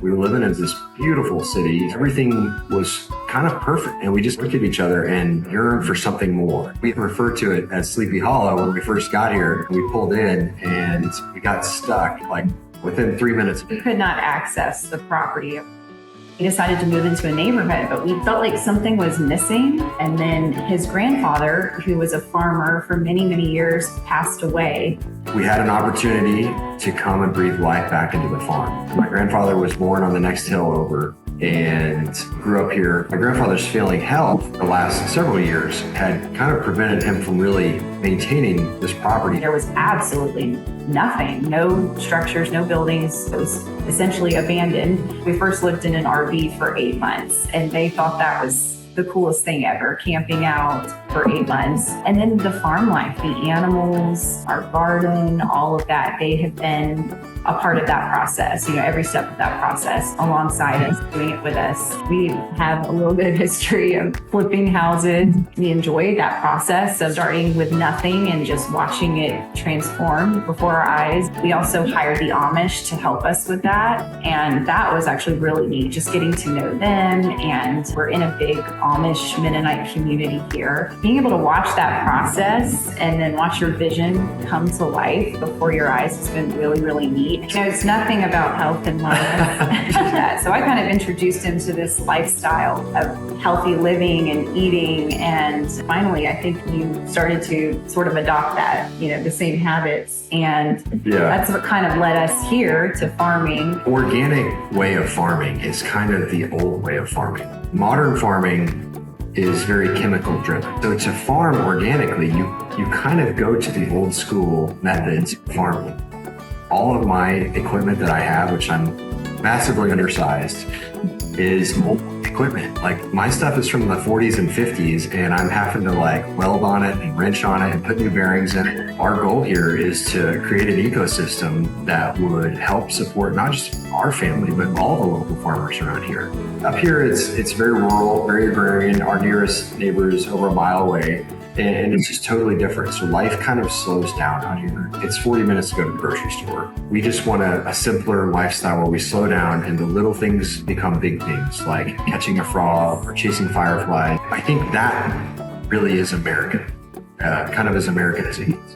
We were living in this beautiful city. Everything was kind of perfect. And we just looked at each other and yearned for something more. We referred to it as Sleepy Hollow when we first got here. We pulled in and we got stuck like within 3 minutes. We could not access the property. We decided to move into a neighborhood, but we felt like something was missing. And then his grandfather, who was a farmer for many, many years, passed away. We had an opportunity to come and breathe life back into the farm. My grandfather was born on the next hill over and grew up here. My grandfather's failing health the last several years had kind of prevented him from really maintaining this property. There was absolutely nothing, no structures, no buildings. It was essentially abandoned. We first lived in an RV for 8 months, and they thought that was the coolest thing ever, camping out for 8 months. And then the farm life, the animals, our garden, all of that, they have been a part of that process, every step of that process alongside us, doing it with us. We have a little bit of history of flipping houses. We enjoyed that process of starting with nothing and just watching it transform before our eyes. We also hired the Amish to help us with that. And that was actually really neat, just getting to know them. And we're in a big Amish Mennonite community here. Being able to watch that process and then watch your vision come to life before your eyes has been really, really neat. It's nothing about health and wellness. So I kind of introduced him to this lifestyle of healthy living and eating. And finally, I think you started to sort of adopt that, the same habits. And that's what kind of led us here to farming. Organic way of farming is kind of the old way of farming. Modern farming is very chemical driven. So to farm organically, you kind of go to the old school methods of farming. All of my equipment that I have, which I'm massively undersized, is old equipment. Like my stuff is from the 40s and 50s, and I'm having to weld on it and wrench on it and put new bearings in it. Our goal here is to create an ecosystem that would help support not just our family, but all the local farmers around here. Up here, it's very rural, very agrarian. Our nearest neighbor is over a mile away. And it's just totally different. So life kind of slows down out here. It's 40 minutes to go to the grocery store. We just want a simpler lifestyle where we slow down and the little things become big things, like catching a frog or chasing fireflies. I think that really is American, kind of as American as it gets.